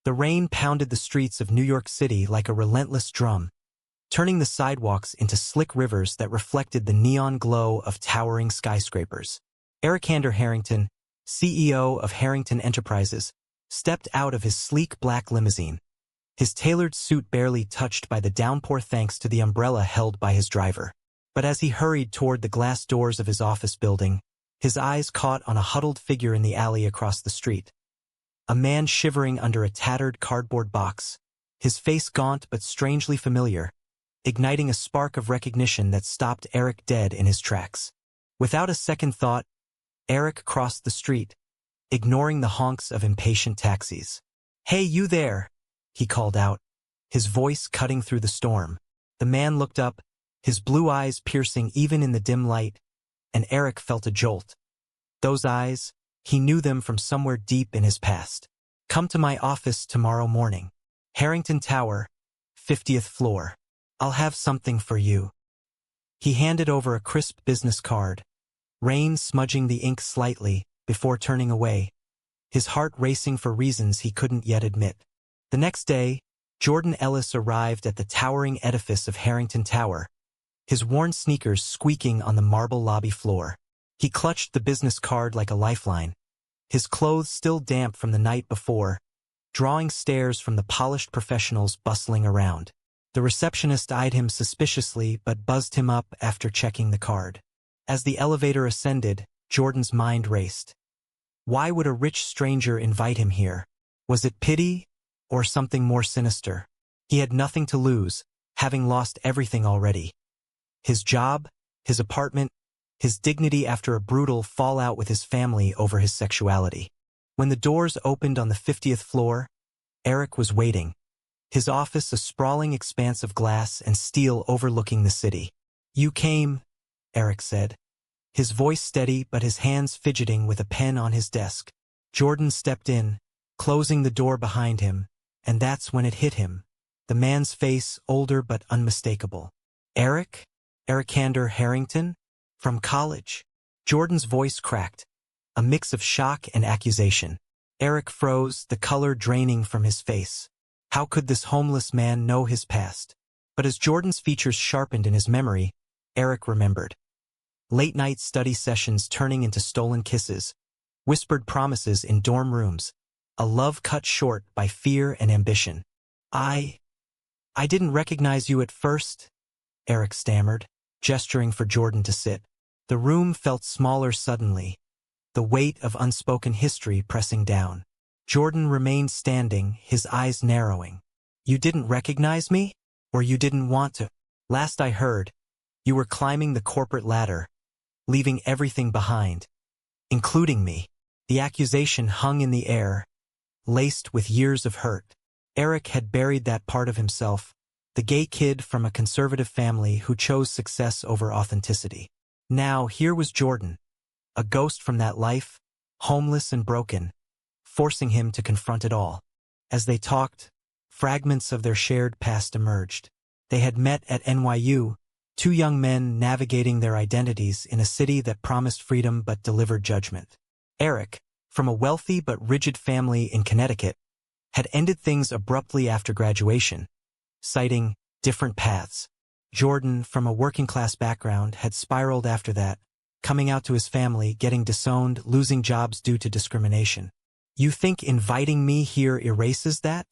The rain pounded the streets of New York City like a relentless drum, turning the sidewalks into slick rivers that reflected the neon glow of towering skyscrapers. Alexander Harrington, CEO of Harrington Enterprises, stepped out of his sleek black limousine, his tailored suit barely touched by the downpour thanks to the umbrella held by his driver. But as he hurried toward the glass doors of his office building, his eyes caught on a huddled figure in the alley across the street. A man shivering under a tattered cardboard box, his face gaunt but strangely familiar, igniting a spark of recognition that stopped Eric dead in his tracks. Without a second thought, Eric crossed the street, ignoring the honks of impatient taxis. "Hey, you there!" he called out, his voice cutting through the storm. The man looked up, his blue eyes piercing even in the dim light, and Eric felt a jolt. Those eyes, he knew them from somewhere deep in his past. "Come to my office tomorrow morning. Harrington Tower, 50th floor. I'll have something for you." He handed over a crisp business card, rain smudging the ink slightly before turning away, his heart racing for reasons he couldn't yet admit. The next day, Jordan Ellis arrived at the towering edifice of Harrington Tower, his worn sneakers squeaking on the marble lobby floor. He clutched the business card like a lifeline, his clothes still damp from the night before, drawing stares from the polished professionals bustling around. The receptionist eyed him suspiciously but buzzed him up after checking the card. As the elevator ascended, Jordan's mind raced. Why would a rich stranger invite him here? Was it pity or something more sinister? He had nothing to lose, having lost everything already. His job, his apartment, his dignity after a brutal fallout with his family over his sexuality. When the doors opened on the 50th floor, Eric was waiting, his office a sprawling expanse of glass and steel overlooking the city. "You came," Eric said, his voice steady but his hands fidgeting with a pen on his desk. Jordan stepped in, closing the door behind him, and that's when it hit him. The man's face, older but unmistakable. "Eric? Alexander Harrington? From college?" Jordan's voice cracked, a mix of shock and accusation. Eric froze, the color draining from his face. How could this homeless man know his past? But as Jordan's features sharpened in his memory, Eric remembered. Late-night study sessions turning into stolen kisses, whispered promises in dorm rooms, a love cut short by fear and ambition. I didn't recognize you at first," Eric stammered, gesturing for Jordan to sit. The room felt smaller suddenly, the weight of unspoken history pressing down. Jordan remained standing, his eyes narrowing. "You didn't recognize me? Or you didn't want to? Last I heard, you were climbing the corporate ladder, leaving everything behind, including me." The accusation hung in the air, laced with years of hurt. Eric had buried that part of himself, the gay kid from a conservative family who chose success over authenticity. Now here was Jordan, a ghost from that life, homeless and broken, forcing him to confront it all. As they talked, fragments of their shared past emerged. They had met at NYU, two young men navigating their identities in a city that promised freedom but delivered judgment. Eric, from a wealthy but rigid family in Connecticut, had ended things abruptly after graduation, citing different paths. Jordan, from a working-class background, had spiraled after that, coming out to his family, getting disowned, losing jobs due to discrimination. "You think inviting me here erases that?"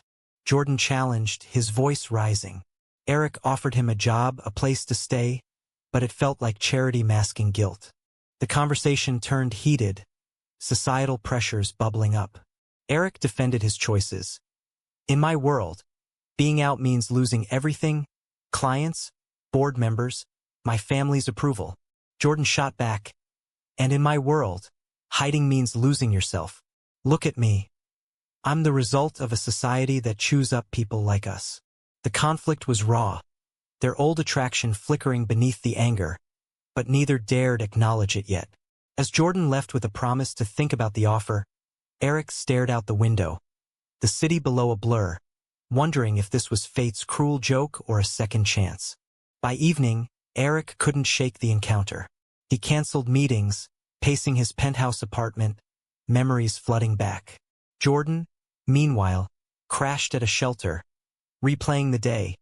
Jordan challenged, his voice rising. Eric offered him a job, a place to stay, but it felt like charity masking guilt. The conversation turned heated, societal pressures bubbling up. Eric defended his choices. "In my world, being out means losing everything, clients, board members, my family's approval." Jordan shot back. "And in my world, hiding means losing yourself. Look at me. I'm the result of a society that chews up people like us." The conflict was raw, their old attraction flickering beneath the anger, but neither dared acknowledge it yet. As Jordan left with a promise to think about the offer, Eric stared out the window, the city below a blur, wondering if this was fate's cruel joke or a second chance. By evening, Eric couldn't shake the encounter. He canceled meetings, pacing his penthouse apartment, memories flooding back. Jordan, meanwhile, crashed at a shelter, replaying the day,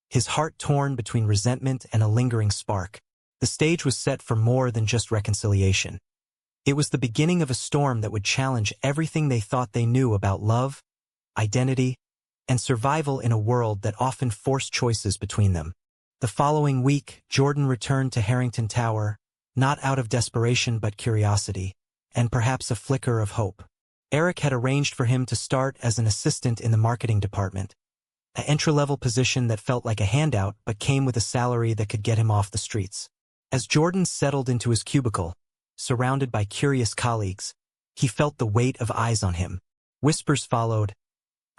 his heart torn between resentment and a lingering spark. The stage was set for more than just reconciliation. It was the beginning of a storm that would challenge everything they thought they knew about love, identity, and survival in a world that often forced choices between them. The following week, Jordan returned to Harrington Tower, not out of desperation but curiosity, and perhaps a flicker of hope. Eric had arranged for him to start as an assistant in the marketing department, an entry-level position that felt like a handout but came with a salary that could get him off the streets. As Jordan settled into his cubicle, surrounded by curious colleagues, he felt the weight of eyes on him. Whispers followed.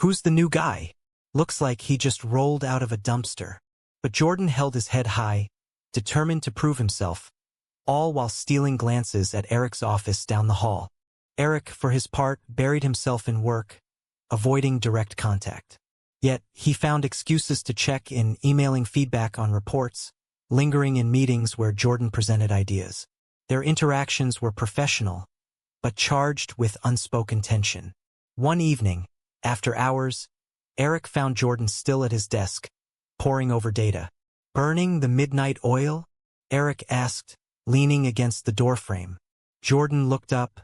"Who's the new guy? Looks like he just rolled out of a dumpster." But Jordan held his head high, determined to prove himself, all while stealing glances at Eric's office down the hall. Eric, for his part, buried himself in work, avoiding direct contact. Yet, he found excuses to check in, emailing feedback on reports, lingering in meetings where Jordan presented ideas. Their interactions were professional, but charged with unspoken tension. One evening, after hours, Eric found Jordan still at his desk, poring over data. "Burning the midnight oil?" Eric asked, leaning against the doorframe. Jordan looked up,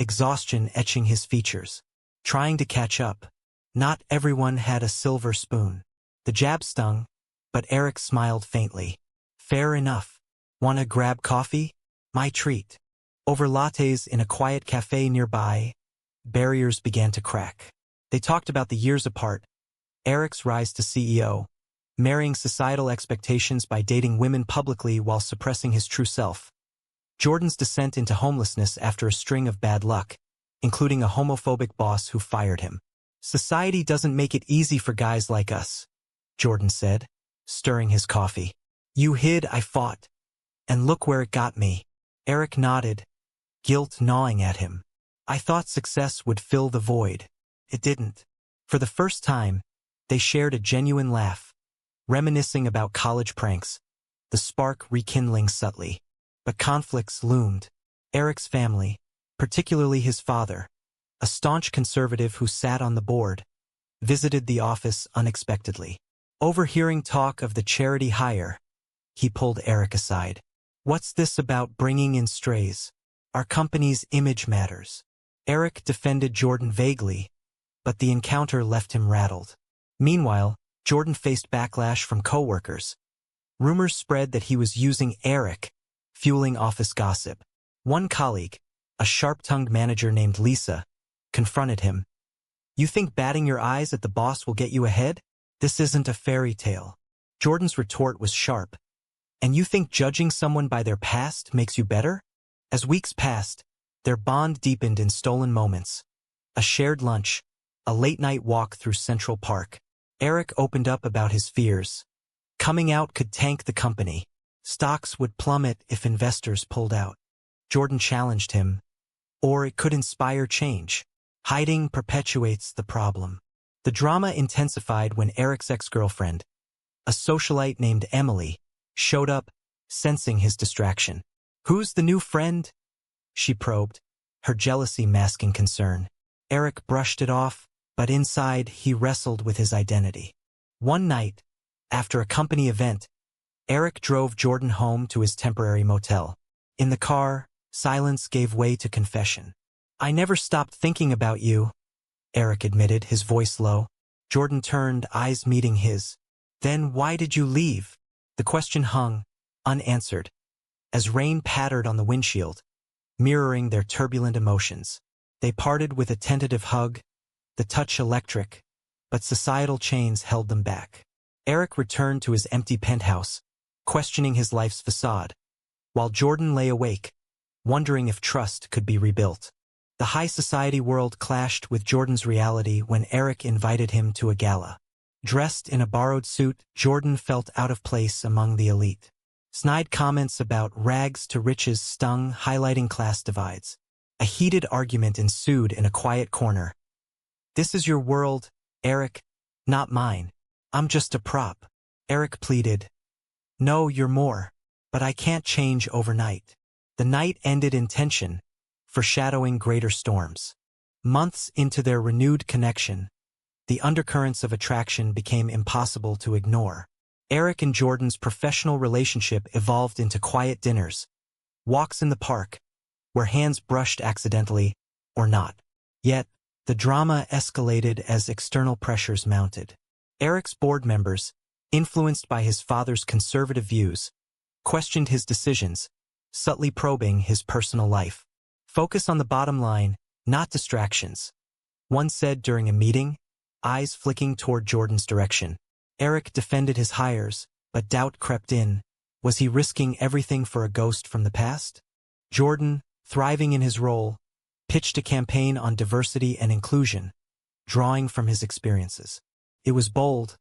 exhaustion etching his features. Trying to catch up. Not everyone had a silver spoon. The jab stung, but Eric smiled faintly. "Fair enough. Wanna grab coffee? My treat." Over lattes in a quiet cafe nearby, barriers began to crack. They talked about the years apart, Eric's rise to CEO, marrying societal expectations by dating women publicly while suppressing his true self, Jordan's descent into homelessness after a string of bad luck, including a homophobic boss who fired him. "Society doesn't make it easy for guys like us," Jordan said, stirring his coffee. "You hid, I fought. And look where it got me." Eric nodded, guilt gnawing at him. "I thought success would fill the void. It didn't." For the first time, they shared a genuine laugh, reminiscing about college pranks, the spark rekindling subtly. But conflicts loomed. Eric's family, particularly his father, a staunch conservative who sat on the board, visited the office unexpectedly. Overhearing talk of the charity hire, he pulled Eric aside. "What's this about bringing in strays? Our company's image matters." Eric defended Jordan vaguely, but the encounter left him rattled. Meanwhile, Jordan faced backlash from coworkers. Rumors spread that he was using Eric, fueling office gossip. One colleague, a sharp-tongued manager named Lisa, confronted him. "You think batting your eyes at the boss will get you ahead? This isn't a fairy tale." Jordan's retort was sharp. "And you think judging someone by their past makes you better?" As weeks passed, their bond deepened in stolen moments. A shared lunch, a late-night walk through Central Park. Eric opened up about his fears. Coming out could tank the company. Stocks would plummet if investors pulled out. Jordan challenged him. Or it could inspire change. Hiding perpetuates the problem. The drama intensified when Eric's ex-girlfriend, a socialite named Emily, showed up, sensing his distraction. "Who's the new friend?" she probed, her jealousy masking concern. Eric brushed it off, but inside he wrestled with his identity. One night, after a company event, Eric drove Jordan home to his temporary motel. In the car, silence gave way to confession. "I never stopped thinking about you," Eric admitted, his voice low. Jordan turned, eyes meeting his. "Then why did you leave?" The question hung, unanswered, as rain pattered on the windshield, mirroring their turbulent emotions. They parted with a tentative hug, the touch electric, but societal chains held them back. Eric returned to his empty penthouse, questioning his life's facade, while Jordan lay awake, wondering if trust could be rebuilt. The high society world clashed with Jordan's reality when Eric invited him to a gala. Dressed in a borrowed suit, Jordan felt out of place among the elite. Snide comments about rags to riches stung, highlighting class divides. A heated argument ensued in a quiet corner. "This is your world, Eric, not mine. I'm just a prop," Eric pleaded. "No, you're more. But I can't change overnight." The night ended in tension, foreshadowing greater storms. Months into their renewed connection, the undercurrents of attraction became impossible to ignore. Eric and Jordan's professional relationship evolved into quiet dinners, walks in the park, where hands brushed accidentally or not. Yet, the drama escalated as external pressures mounted. Eric's board members, influenced by his father's conservative views, questioned his decisions, subtly probing his personal life. Focus on the bottom line, not distractions. One said during a meeting, eyes flicking toward Jordan's direction. Eric defended his hires, but doubt crept in. Was he risking everything for a ghost from the past? Jordan, thriving in his role, pitched a campaign on diversity and inclusion, drawing from his experiences. It was bold,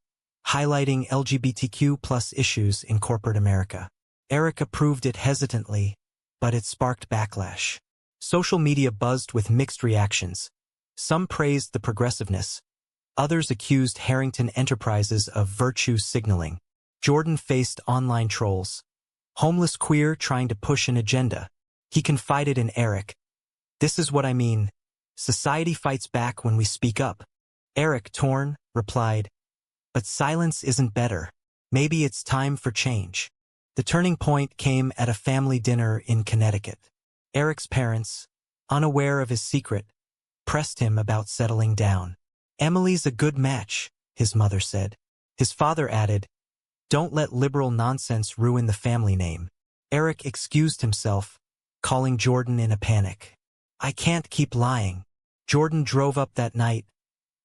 highlighting LGBTQ+ issues in corporate America. Eric approved it hesitantly, but it sparked backlash. Social media buzzed with mixed reactions. Some praised the progressiveness. Others accused Harrington Enterprises of virtue signaling. Jordan faced online trolls. Homeless queer trying to push an agenda. He confided in Eric. "This is what I mean. Society fights back when we speak up." Eric, torn, replied, "But silence isn't better. Maybe it's time for change." The turning point came at a family dinner in Connecticut. Eric's parents, unaware of his secret, pressed him about settling down. "Emily's a good match," his mother said. His father added, "Don't let liberal nonsense ruin the family name." Eric excused himself, calling Jordan in a panic. "I can't keep lying." Jordan drove up that night,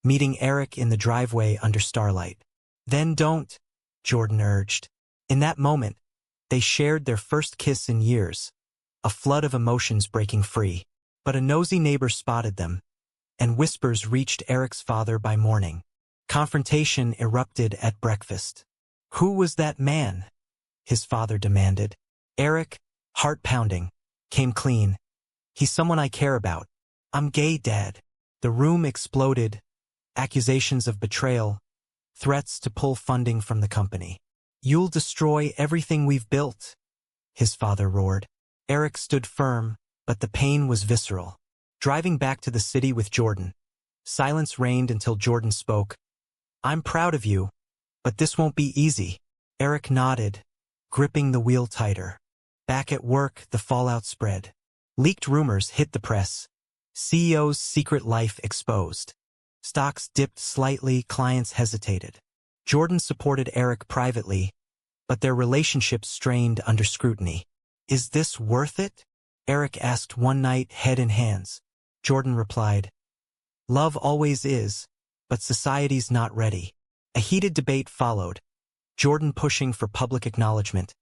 meeting Eric in the driveway under starlight. "Then don't," Jordan urged. In that moment, they shared their first kiss in years, a flood of emotions breaking free. But a nosy neighbor spotted them, and whispers reached Eric's father by morning. Confrontation erupted at breakfast. "Who was that man?" his father demanded. Eric, heart pounding, came clean. "He's someone I care about. I'm gay, Dad." The room exploded, accusations of betrayal, threats to pull funding from the company. "You'll destroy everything we've built," his father roared. Eric stood firm, but the pain was visceral. Driving back to the city with Jordan, silence reigned until Jordan spoke. "I'm proud of you, but this won't be easy." Eric nodded, gripping the wheel tighter. Back at work, the fallout spread. Leaked rumors hit the press. CEO's secret life exposed. Stocks dipped slightly, clients hesitated. Jordan supported Eric privately, but their relationship strained under scrutiny. "Is this worth it?" Eric asked one night, head in hands. Jordan replied, "Love always is, but society's not ready." A heated debate followed, Jordan pushing for public acknowledgement,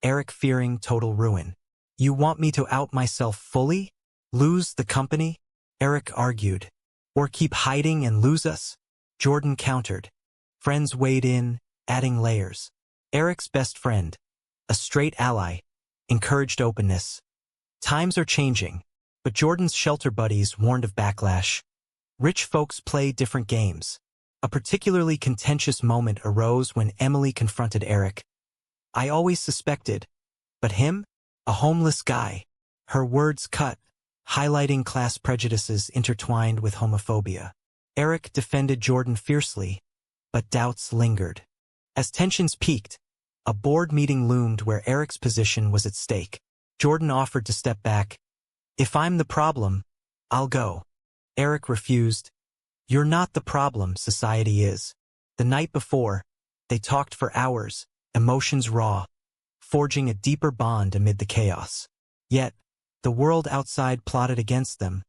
Eric fearing total ruin. "You want me to out myself fully? Lose the company?" Eric argued. "Or keep hiding and lose us?" Jordan countered. Friends weighed in, adding layers. Eric's best friend, a straight ally, encouraged openness. Times are changing, but Jordan's shelter buddies warned of backlash. Rich folks play different games. A particularly contentious moment arose when Emily confronted Eric. "I always suspected, but him? A homeless guy." Her words cut, highlighting class prejudices intertwined with homophobia. Eric defended Jordan fiercely, but doubts lingered. As tensions peaked, a board meeting loomed where Eric's position was at stake. Jordan offered to step back. "If I'm the problem, I'll go." Eric refused. "You're not the problem, society is." The night before, they talked for hours, emotions raw, forging a deeper bond amid the chaos. Yet, the world outside plotted against them,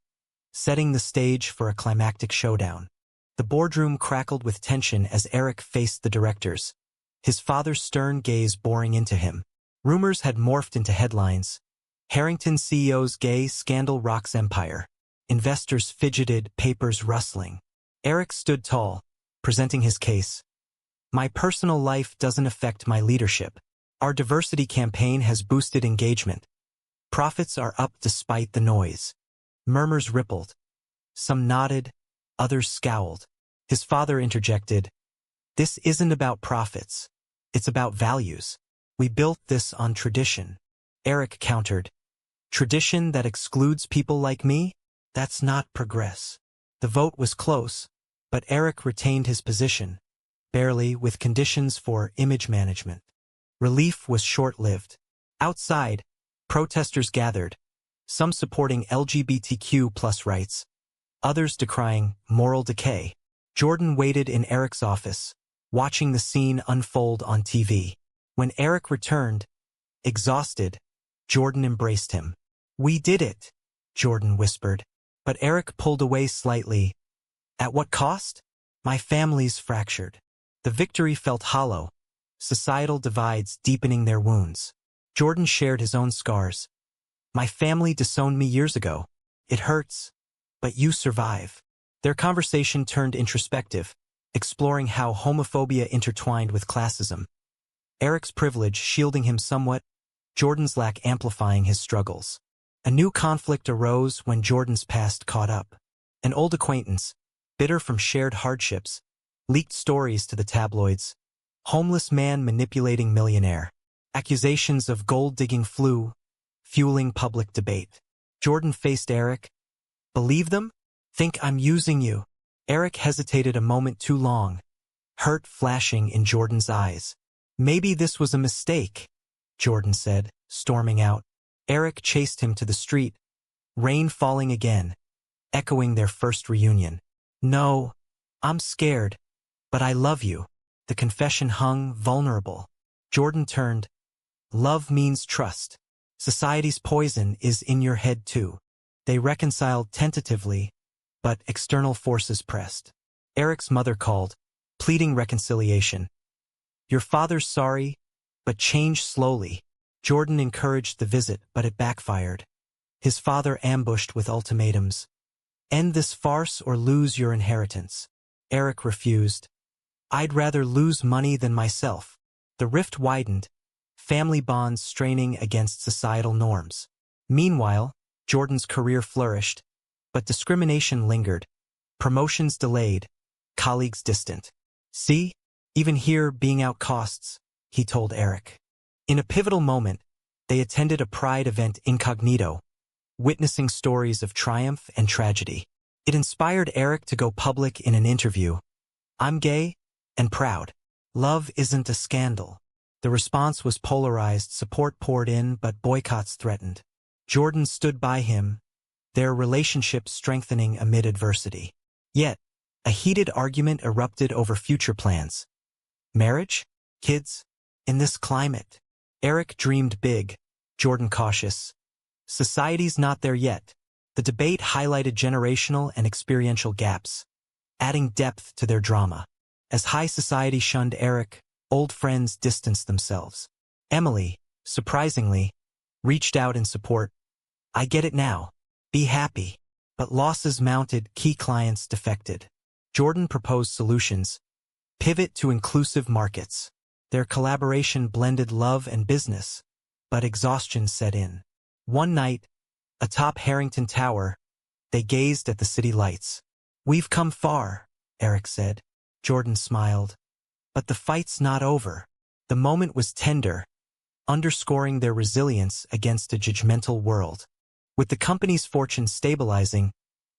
setting the stage for a climactic showdown. The boardroom crackled with tension as Eric faced the directors, his father's stern gaze boring into him. Rumors had morphed into headlines. Harrington CEO's gay scandal rocks empire. Investors fidgeted, papers rustling. Eric stood tall, presenting his case. "My personal life doesn't affect my leadership. Our diversity campaign has boosted engagement. Profits are up despite the noise." Murmurs rippled. Some nodded, others scowled. His father interjected, "This isn't about profits. It's about values. We built this on tradition." Eric countered, "Tradition that excludes people like me? That's not progress." The vote was close, But Eric retained his position, barely, with conditions for image management. Relief was short-lived. Outside, protesters gathered, some supporting LGBTQ+ rights, others decrying moral decay. Jordan waited in Eric's office, watching the scene unfold on TV. When Eric returned, exhausted, Jordan embraced him. "We did it," Jordan whispered. But Eric pulled away slightly. "At what cost? My family's fractured." The victory felt hollow, societal divides deepening their wounds. Jordan shared his own scars. "My family disowned me years ago. It hurts, but you survive." Their conversation turned introspective, exploring how homophobia intertwined with classism. Eric's privilege shielding him somewhat, Jordan's lack amplifying his struggles. A new conflict arose when Jordan's past caught up. An old acquaintance, bitter from shared hardships, leaked stories to the tabloids. Homeless man manipulating millionaire. Accusations of gold-digging flew, fueling public debate. Jordan faced Eric. "Believe them? Think I'm using you?" Eric hesitated a moment too long, hurt flashing in Jordan's eyes. "Maybe this was a mistake," Jordan said, storming out. Eric chased him to the street, rain falling again, echoing their first reunion. "No, I'm scared, but I love you." The confession hung vulnerable. Jordan turned. "Love means trust. Society's poison is in your head too." They reconciled tentatively, but external forces pressed. Eric's mother called, pleading reconciliation. "Your father's sorry, but change slowly." Jordan encouraged the visit, but it backfired. His father ambushed with ultimatums. "End this farce or lose your inheritance." Eric refused. "I'd rather lose money than myself." The rift widened, family bonds straining against societal norms. Meanwhile, Jordan's career flourished, but discrimination lingered. Promotions delayed, colleagues distant. "See, even here being out costs," he told Eric. In a pivotal moment, they attended a Pride event incognito, witnessing stories of triumph and tragedy. It inspired Eric to go public in an interview. "I'm gay and proud. Love isn't a scandal." The response was polarized, support poured in, but boycotts threatened. Jordan stood by him, their relationship strengthening amid adversity. Yet, a heated argument erupted over future plans. Marriage? Kids? In this climate? Eric dreamed big, Jordan cautious. Society's not there yet. The debate highlighted generational and experiential gaps, adding depth to their drama. As high society shunned Eric, old friends distanced themselves. Emily, surprisingly, reached out in support. "I get it now. Be happy." But losses mounted, key clients defected. Jordan proposed solutions. Pivot to inclusive markets. Their collaboration blended love and business, but exhaustion set in. One night, atop Harrington Tower, they gazed at the city lights. "We've come far," Eric said. Jordan smiled. "But the fight's not over." The moment was tender, underscoring their resilience against a judgmental world. With the company's fortune stabilizing,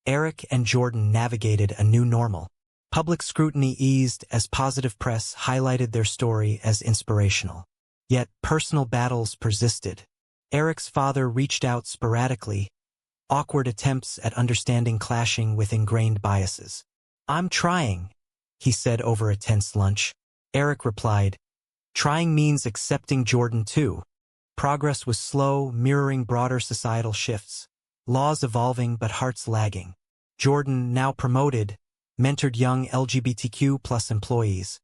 Eric and Jordan navigated a new normal. Public scrutiny eased as positive press highlighted their story as inspirational. Yet personal battles persisted. Eric's father reached out sporadically, awkward attempts at understanding clashing with ingrained biases. "I'm trying," he said over a tense lunch. Eric replied, "Trying means accepting Jordan too." Progress was slow, mirroring broader societal shifts. Laws evolving but hearts lagging. Jordan, now promoted, mentored young LGBTQ+ employees,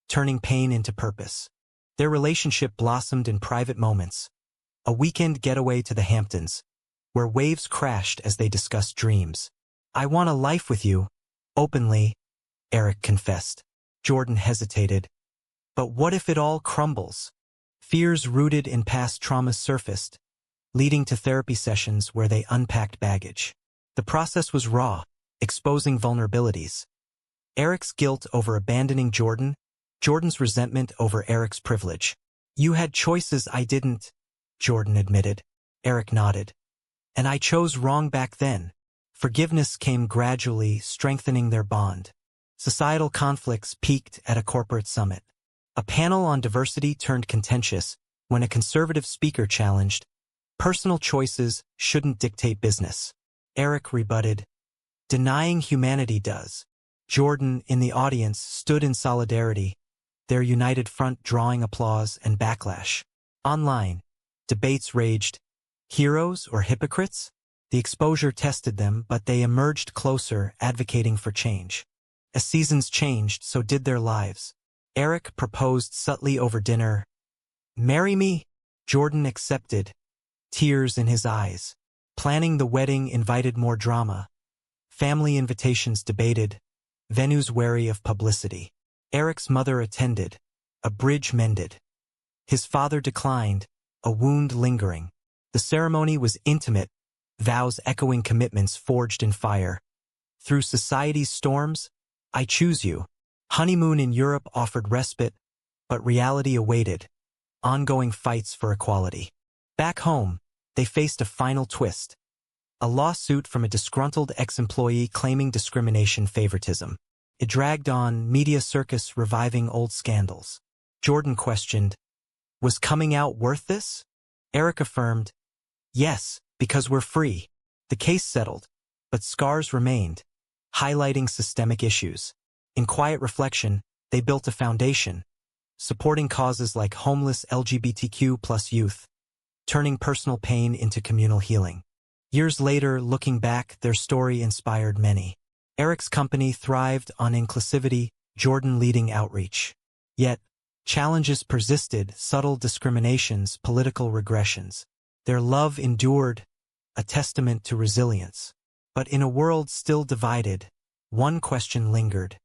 turning pain into purpose. Their relationship blossomed in private moments. A weekend getaway to the Hamptons, where waves crashed as they discussed dreams. "I want a life with you," openly, Eric confessed. Jordan hesitated. But what if it all crumbles? Fears rooted in past traumas surfaced, leading to therapy sessions where they unpacked baggage. The process was raw, exposing vulnerabilities. Eric's guilt over abandoning Jordan, Jordan's resentment over Eric's privilege. "You had choices I didn't," Jordan admitted. Eric nodded. "And I chose wrong back then." Forgiveness came gradually, strengthening their bond. Societal conflicts peaked at a corporate summit. A panel on diversity turned contentious when a conservative speaker challenged, "Personal choices shouldn't dictate business." Eric rebutted, "Denying humanity does." Jordan, in the audience, stood in solidarity, their united front drawing applause and backlash. Online, debates raged. Heroes or hypocrites? The exposure tested them, but they emerged closer, advocating for change. As seasons changed, so did their lives. Eric proposed subtly over dinner, "Marry me?" Jordan accepted, tears in his eyes. Planning the wedding invited more drama. Family invitations debated, venues wary of publicity. Eric's mother attended, a bridge mended. His father declined, a wound lingering. The ceremony was intimate, vows echoing commitments forged in fire. Through society's storms, "I choose you." Honeymoon in Europe offered respite, but reality awaited, ongoing fights for equality. Back home, they faced a final twist. A lawsuit from a disgruntled ex-employee claiming discrimination favoritism. It dragged on, media circus reviving old scandals. Jordan questioned, "Was coming out worth this?" Eric affirmed, "Yes, because we're free." The case settled, but scars remained, highlighting systemic issues. In quiet reflection, they built a foundation, supporting causes like homeless LGBTQ+ youth, turning personal pain into communal healing. Years later, looking back, their story inspired many. Eric's company thrived on inclusivity, Jordan leading outreach. Yet, challenges persisted, subtle discriminations, political regressions. Their love endured, a testament to resilience. But in a world still divided, one question lingered.